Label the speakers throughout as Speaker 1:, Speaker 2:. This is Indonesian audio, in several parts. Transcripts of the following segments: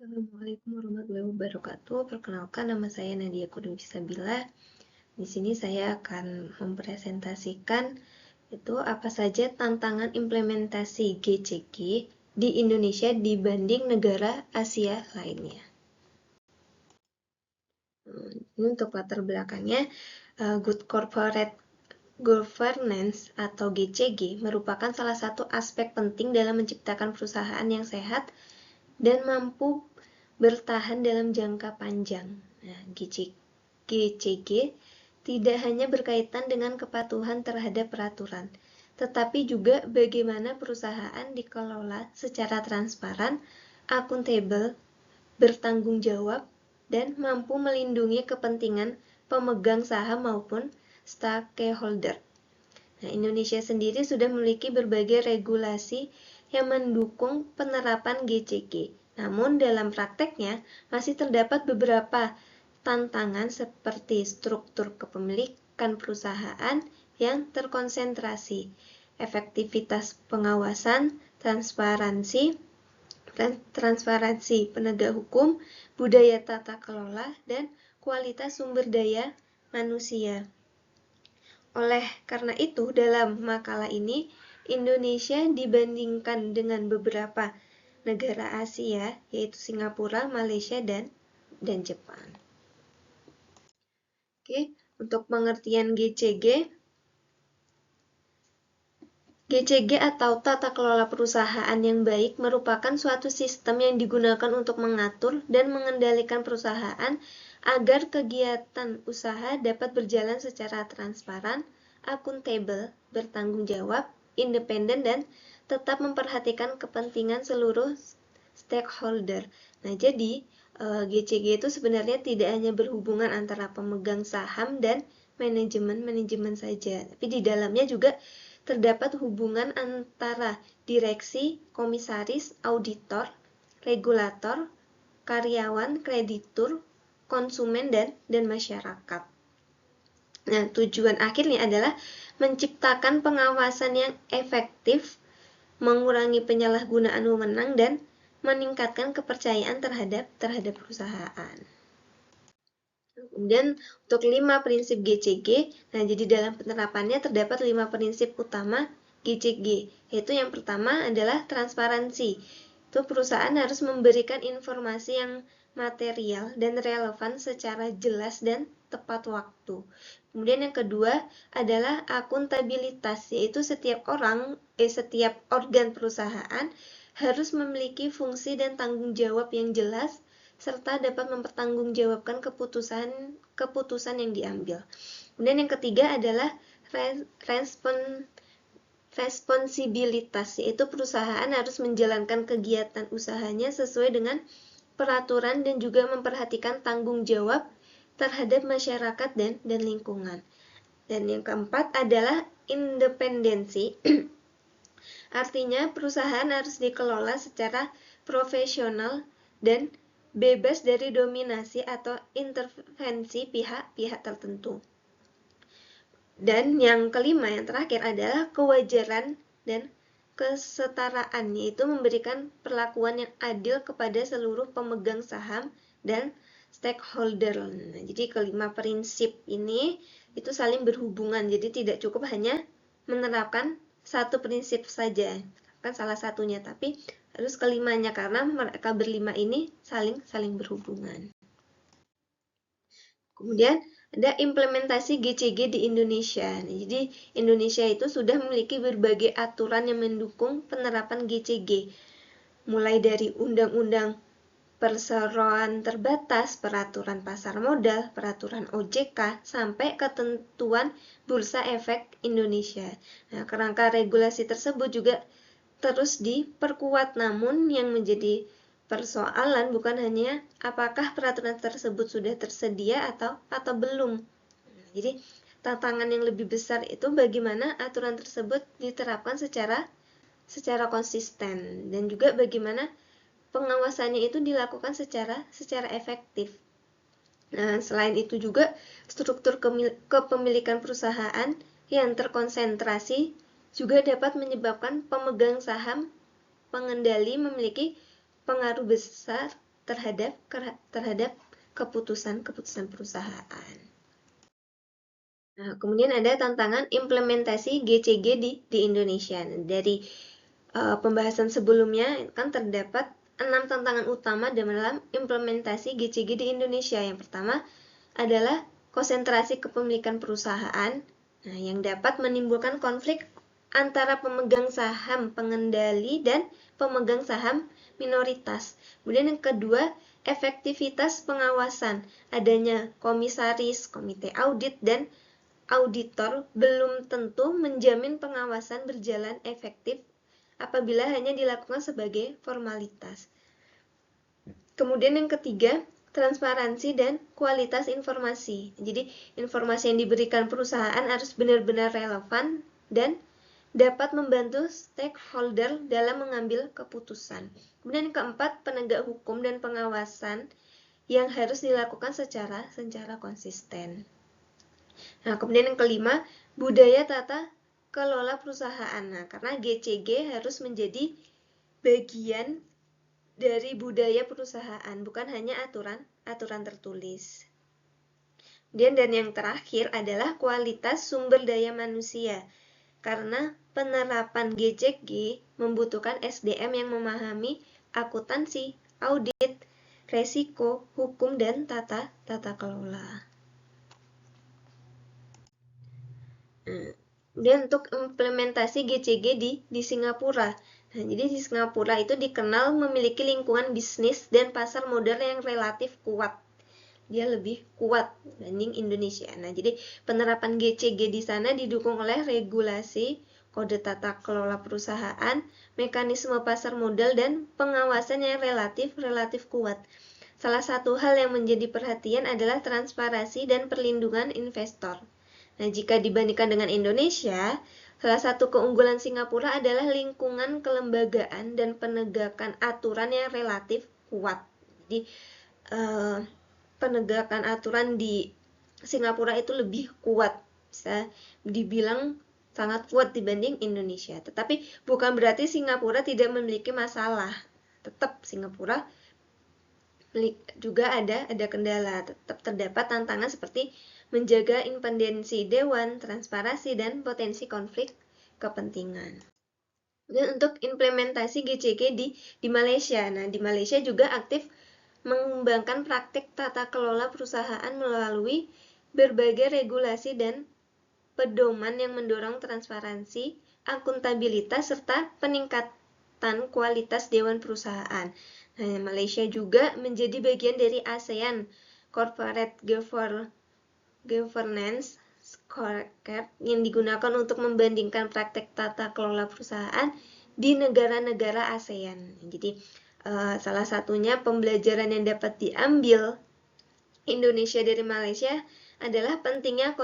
Speaker 1: Assalamualaikum warahmatullahi wabarakatuh. Perkenalkan, nama saya Nadia Kudubisabila. Di sini saya akan mempresentasikan itu apa saja tantangan implementasi GCG di Indonesia dibanding negara Asia lainnya. Ini untuk latar belakangnya, Good Corporate Governance atau GCG merupakan salah satu aspek penting dalam menciptakan perusahaan yang sehat dan mampu bertahan dalam jangka panjang. Nah, GCG tidak hanya berkaitan dengan kepatuhan terhadap peraturan, tetapi juga bagaimana perusahaan dikelola secara transparan, akuntabel, bertanggung jawab, dan mampu melindungi kepentingan pemegang saham maupun stakeholder. Nah, Indonesia sendiri sudah memiliki berbagai regulasi yang mendukung penerapan GCG. Namun dalam prakteknya masih terdapat beberapa tantangan seperti struktur kepemilikan perusahaan yang terkonsentrasi, efektivitas pengawasan, transparansi penegak hukum, budaya tata kelola, dan kualitas sumber daya manusia. Oleh karena itu, dalam makalah ini, Indonesia dibandingkan dengan beberapa negara Asia, yaitu Singapura, Malaysia, dan Jepang. Oke, untuk pengertian GCG atau tata kelola perusahaan yang baik merupakan suatu sistem yang digunakan untuk mengatur dan mengendalikan perusahaan agar kegiatan usaha dapat berjalan secara transparan, akuntabel, bertanggung jawab, independen, dan tetap memperhatikan kepentingan seluruh stakeholder. Nah, jadi GCG itu sebenarnya tidak hanya berhubungan antara pemegang saham dan manajemen saja, tapi di dalamnya juga terdapat hubungan antara direksi, komisaris, auditor, regulator, karyawan, kreditur, konsumen, dan masyarakat. Nah, tujuan akhirnya adalah menciptakan pengawasan yang efektif, mengurangi penyalahgunaan wewenang, dan meningkatkan kepercayaan terhadap perusahaan. Kemudian untuk 5 prinsip GCG, nah jadi dalam penerapannya terdapat 5 prinsip utama GCG, yaitu yang pertama adalah transparansi. Itu perusahaan harus memberikan informasi yang material dan relevan secara jelas dan tepat waktu. Kemudian yang kedua adalah akuntabilitas, yaitu setiap organ perusahaan harus memiliki fungsi dan tanggung jawab yang jelas serta dapat mempertanggungjawabkan keputusan yang diambil. Kemudian yang ketiga adalah responsibilitas, yaitu perusahaan harus menjalankan kegiatan usahanya sesuai dengan peraturan dan juga memperhatikan tanggung jawab terhadap masyarakat dan lingkungan. Dan yang keempat adalah independensi. Artinya perusahaan harus dikelola secara profesional dan bebas dari dominasi atau intervensi pihak-pihak tertentu. Dan yang kelima, yang terakhir adalah kewajaran dan kesetaraan, yaitu memberikan perlakuan yang adil kepada seluruh pemegang saham dan stakeholder. Nah, jadi kelima prinsip ini itu saling berhubungan, jadi tidak cukup hanya menerapkan satu prinsip saja, kan salah satunya, tapi harus kelimanya karena mereka berlima ini saling berhubungan. Kemudian ada implementasi GCG di Indonesia. Jadi Indonesia itu sudah memiliki berbagai aturan yang mendukung penerapan GCG, mulai dari undang-undang perseroan terbatas, peraturan pasar modal, peraturan OJK, sampai ketentuan Bursa Efek Indonesia. Nah, kerangka regulasi tersebut juga terus diperkuat, namun yang menjadi persoalan bukan hanya apakah peraturan tersebut sudah tersedia atau belum. Jadi tantangan yang lebih besar itu bagaimana aturan tersebut diterapkan secara konsisten dan juga bagaimana pengawasannya itu dilakukan secara efektif. Nah, selain itu juga struktur kepemilikan perusahaan yang terkonsentrasi juga dapat menyebabkan pemegang saham pengendali memiliki pengaruh besar terhadap keputusan-keputusan perusahaan. Nah, kemudian ada tantangan implementasi GCG di Indonesia. Dari pembahasan sebelumnya kan terdapat 6 tantangan utama dalam implementasi GCG di Indonesia. Yang pertama adalah konsentrasi kepemilikan perusahaan, yang dapat menimbulkan konflik antara pemegang saham pengendali dan pemegang saham minoritas. Kemudian yang kedua, efektivitas pengawasan, adanya komisaris, komite audit, dan auditor belum tentu menjamin pengawasan berjalan efektif apabila hanya dilakukan sebagai formalitas. Kemudian yang ketiga, transparansi dan kualitas informasi. Jadi, informasi yang diberikan perusahaan harus benar-benar relevan dan dapat membantu stakeholder dalam mengambil keputusan. Kemudian yang keempat, penegak hukum dan pengawasan yang harus dilakukan secara konsisten. Nah, kemudian yang kelima, budaya tata kelola perusahaan. Nah, karena GCG harus menjadi bagian dari budaya perusahaan, bukan hanya aturan tertulis. Kemudian dan yang terakhir adalah kualitas sumber daya manusia. Karena penerapan GCG membutuhkan SDM yang memahami akuntansi, audit, resiko, hukum, dan tata kelola. Kemudian untuk implementasi GCG di Singapura. Nah, jadi di Singapura itu dikenal memiliki lingkungan bisnis dan pasar modal yang relatif kuat. Dia lebih kuat dibanding Indonesia. Nah, jadi penerapan GCG di sana didukung oleh regulasi, kode tata kelola perusahaan, mekanisme pasar modal, dan pengawasan yang relatif kuat. Salah satu hal yang menjadi perhatian adalah transparansi dan perlindungan investor. Nah, jika dibandingkan dengan Indonesia, salah satu keunggulan Singapura adalah lingkungan kelembagaan dan penegakan aturan yang relatif kuat. Jadi, penegakan aturan di Singapura itu lebih kuat, bisa dibilang sangat kuat dibanding Indonesia. Tetapi bukan berarti Singapura tidak memiliki masalah. Tetap Singapura juga ada kendala, tetap terdapat tantangan seperti menjaga independensi dewan, transparansi, dan potensi konflik kepentingan. Dan untuk implementasi GCG di Malaysia. Nah, di Malaysia juga aktif mengembangkan praktik tata kelola perusahaan melalui berbagai regulasi dan pedoman yang mendorong transparansi, akuntabilitas, serta peningkatan kualitas dewan perusahaan. Nah, Malaysia juga menjadi bagian dari ASEAN Corporate Governance Scorecard yang digunakan untuk membandingkan praktek tata kelola perusahaan di negara-negara ASEAN. Jadi, salah satunya pembelajaran yang dapat diambil Indonesia dari Malaysia adalah pentingnya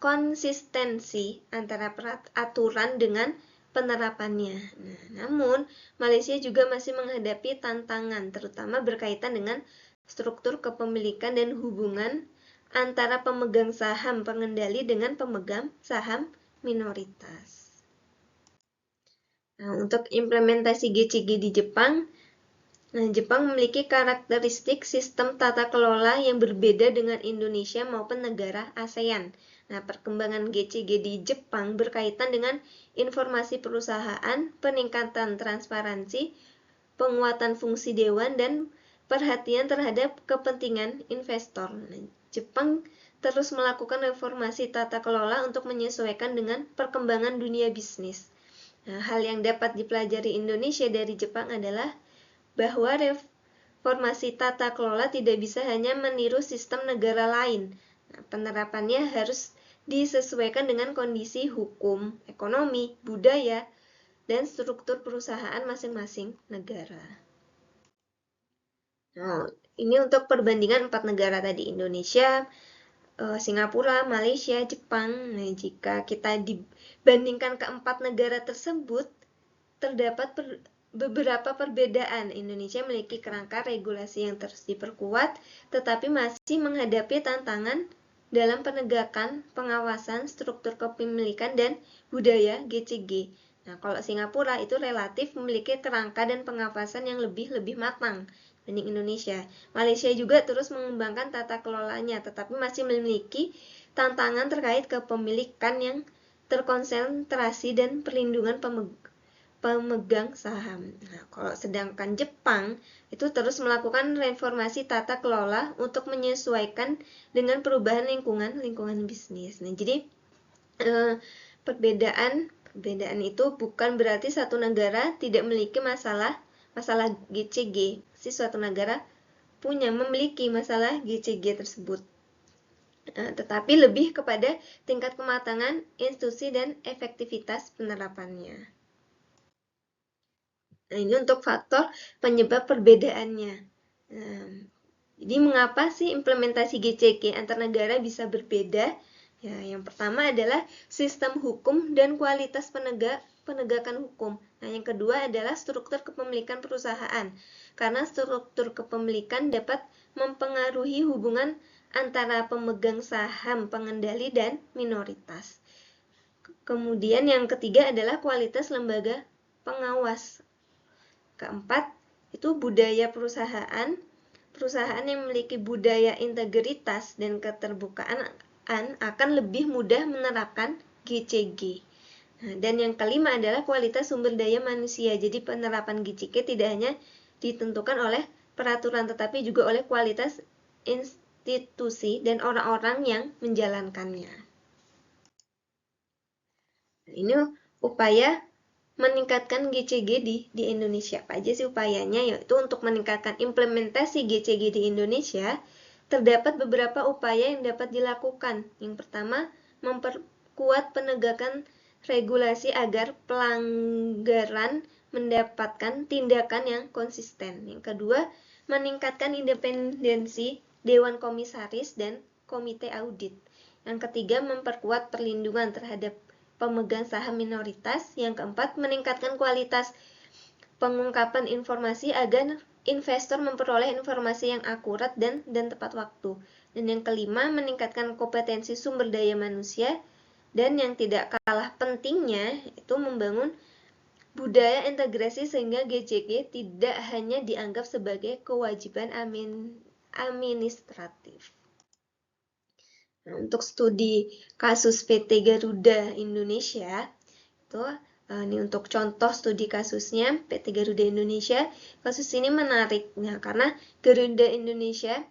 Speaker 1: konsistensi antara aturan dengan penerapannya. Nah, namun, Malaysia juga masih menghadapi tantangan, terutama berkaitan dengan struktur kepemilikan dan hubungan antara pemegang saham pengendali dengan pemegang saham minoritas. Nah, untuk implementasi GCG di Jepang, Jepang memiliki karakteristik sistem tata kelola yang berbeda dengan Indonesia maupun negara ASEAN. Nah, perkembangan GCG di Jepang berkaitan dengan informasi perusahaan, peningkatan transparansi, penguatan fungsi dewan, dan perhatian terhadap kepentingan investor. Nah, Jepang terus melakukan reformasi tata kelola untuk menyesuaikan dengan perkembangan dunia bisnis. Nah, hal yang dapat dipelajari Indonesia dari Jepang adalah bahwa reformasi tata kelola tidak bisa hanya meniru sistem negara lain. Nah, penerapannya harus disesuaikan dengan kondisi hukum, ekonomi, budaya, dan struktur perusahaan masing-masing negara. Nah, ini untuk perbandingan 4 negara tadi, Indonesia, Singapura, Malaysia, Jepang. Nah, jika kita dibandingkan keempat negara tersebut, terdapat beberapa perbedaan. Indonesia memiliki kerangka regulasi yang terus diperkuat, tetapi masih menghadapi tantangan dalam penegakan, pengawasan, struktur kepemilikan, dan budaya GCG. Nah, kalau Singapura itu relatif memiliki kerangka dan pengawasan yang lebih matang dibanding Indonesia. Malaysia juga terus mengembangkan tata kelolanya, tetapi masih memiliki tantangan terkait kepemilikan yang terkonsentrasi dan perlindungan pemegang saham. Nah, kalau sedangkan Jepang itu terus melakukan reformasi tata kelola untuk menyesuaikan dengan perubahan lingkungan bisnis. Nah, jadi perbedaan itu bukan berarti satu negara tidak memiliki masalah GCG. Si suatu negara memiliki masalah GCG tersebut. Tetapi lebih kepada tingkat kematangan institusi dan efektivitas penerapannya. Nah, ini untuk faktor penyebab perbedaannya. Jadi mengapa sih implementasi GCG antar negara bisa berbeda? Ya, yang pertama adalah sistem hukum dan kualitas penegakan hukum. Nah, yang kedua adalah struktur kepemilikan perusahaan. Karena struktur kepemilikan dapat mempengaruhi hubungan antara pemegang saham, pengendali, dan minoritas. Kemudian yang ketiga adalah kualitas lembaga pengawas. Keempat, itu budaya perusahaan. Perusahaan yang memiliki budaya integritas dan keterbukaan akan lebih mudah menerapkan GCG. Nah, dan yang kelima adalah kualitas sumber daya manusia. Jadi penerapan GCG tidak hanya ditentukan oleh peraturan, tetapi juga oleh kualitas institusi dan orang-orang yang menjalankannya. Ini upaya meningkatkan GCG di Indonesia. Apa aja sih upayanya? Yaitu untuk meningkatkan implementasi GCG di Indonesia, terdapat beberapa upaya yang dapat dilakukan. Yang pertama, memperkuat penegakan regulasi agar pelanggaran mendapatkan tindakan yang konsisten. Yang kedua, meningkatkan independensi Dewan Komisaris dan Komite Audit. Yang ketiga, memperkuat perlindungan terhadap pemegang saham minoritas. Yang keempat, meningkatkan kualitas pengungkapan informasi agar investor memperoleh informasi yang akurat dan tepat waktu. Dan yang kelima, meningkatkan kompetensi sumber daya manusia. Dan yang tidak kalah pentingnya, itu membangun budaya integrasi sehingga GCG tidak hanya dianggap sebagai kewajiban administratif. Nah, untuk studi kasus PT Garuda Indonesia, itu ini untuk contoh studi kasusnya PT Garuda Indonesia. Kasus ini menarik karena Garuda Indonesia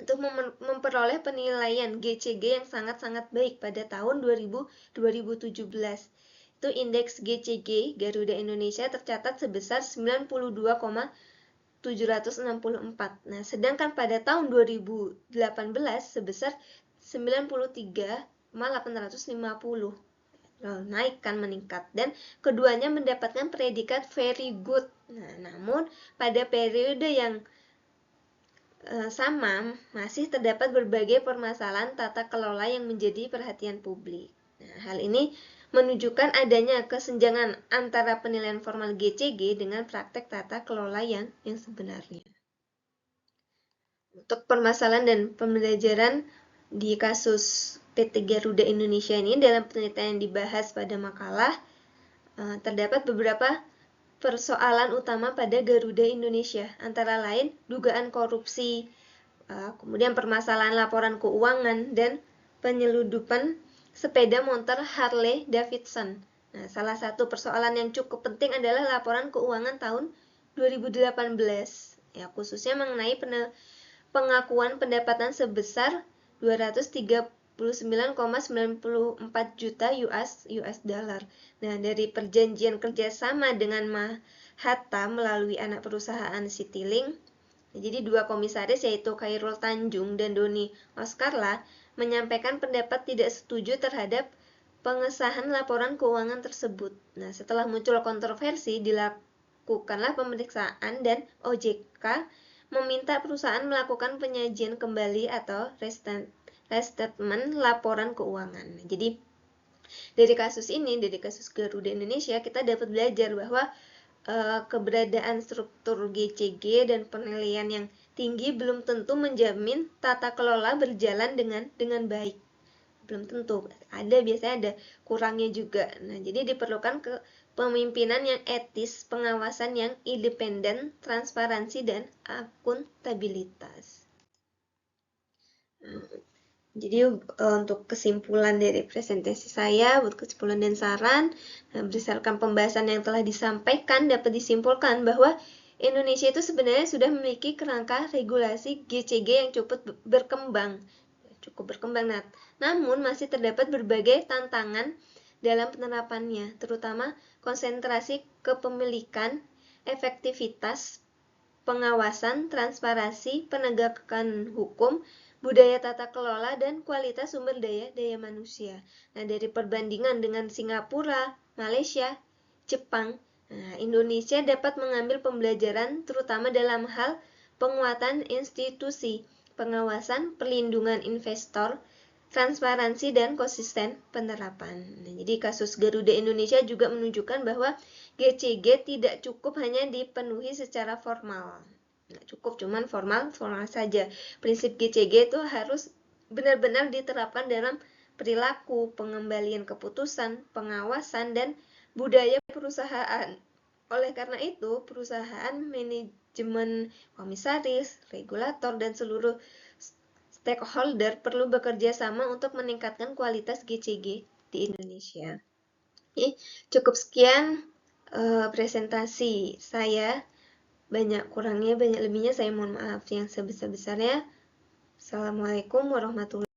Speaker 1: itu memperoleh penilaian GCG yang sangat-sangat baik pada tahun 2017. Itu indeks GCG Garuda Indonesia tercatat sebesar 92,764. Nah, sedangkan pada tahun 2018 sebesar 93,850. Naik kan, meningkat, dan keduanya mendapatkan predikat very good. Nah, namun pada periode yang sama masih terdapat berbagai permasalahan tata kelola yang menjadi perhatian publik. Nah, hal ini menunjukkan adanya kesenjangan antara penilaian formal GCG dengan praktek tata kelola yang sebenarnya. Untuk permasalahan dan pembelajaran di kasus PT Garuda Indonesia ini, dalam penelitian yang dibahas pada makalah, terdapat beberapa persoalan utama pada Garuda Indonesia, antara lain dugaan korupsi, kemudian permasalahan laporan keuangan, dan penyeludupan sepeda motor Harley Davidson. Nah, salah satu persoalan yang cukup penting adalah laporan keuangan tahun 2018, ya, khususnya mengenai pengakuan pendapatan sebesar 239,94 juta US dollar. Nah, dari perjanjian kerjasama dengan Mahathir melalui anak perusahaan Citylink, jadi dua komisaris yaitu Khairul Tanjung dan Doni Oscarla menyampaikan pendapat tidak setuju terhadap pengesahan laporan keuangan tersebut. Nah, setelah muncul kontroversi, dilakukanlah pemeriksaan dan OJK meminta perusahaan melakukan penyajian kembali atau restatement laporan keuangan. Jadi dari kasus ini, dari kasus Garuda Indonesia, kita dapat belajar bahwa keberadaan struktur GCG dan penilaian yang tinggi belum tentu menjamin tata kelola berjalan dengan baik. Belum tentu, biasanya ada kurangnya juga. Nah, jadi diperlukan pemimpinan yang etis, pengawasan yang independen, transparansi, dan akuntabilitas. Jadi untuk kesimpulan dari presentasi saya, buat kesimpulan dan saran, berdasarkan pembahasan yang telah disampaikan dapat disimpulkan bahwa Indonesia itu sebenarnya sudah memiliki kerangka regulasi GCG yang cukup berkembang. Namun masih terdapat berbagai tantangan dalam penerapannya, terutama konsentrasi kepemilikan, efektivitas, pengawasan, transparansi, penegakan hukum, budaya tata kelola, dan kualitas sumber daya manusia. Nah, dari perbandingan dengan Singapura, Malaysia, Jepang, Indonesia dapat mengambil pembelajaran terutama dalam hal penguatan institusi, pengawasan, perlindungan investor, transparansi, dan konsisten penerapan. Nah, jadi kasus Garuda Indonesia juga menunjukkan bahwa GCG tidak cukup hanya dipenuhi secara formal. Nggak cukup cuman formal saja. Prinsip GCG itu harus benar-benar diterapkan dalam perilaku, pengembalian keputusan, pengawasan, dan budaya perusahaan. Oleh karena itu, perusahaan, manajemen, komisaris, regulator, dan seluruh stakeholder perlu bekerja sama untuk meningkatkan kualitas GCG di Indonesia. Cukup sekian presentasi saya. Banyak kurangnya, banyak lebihnya saya mohon maaf yang sebesar-besarnya. Assalamualaikum warahmatullahi wabarakatuh.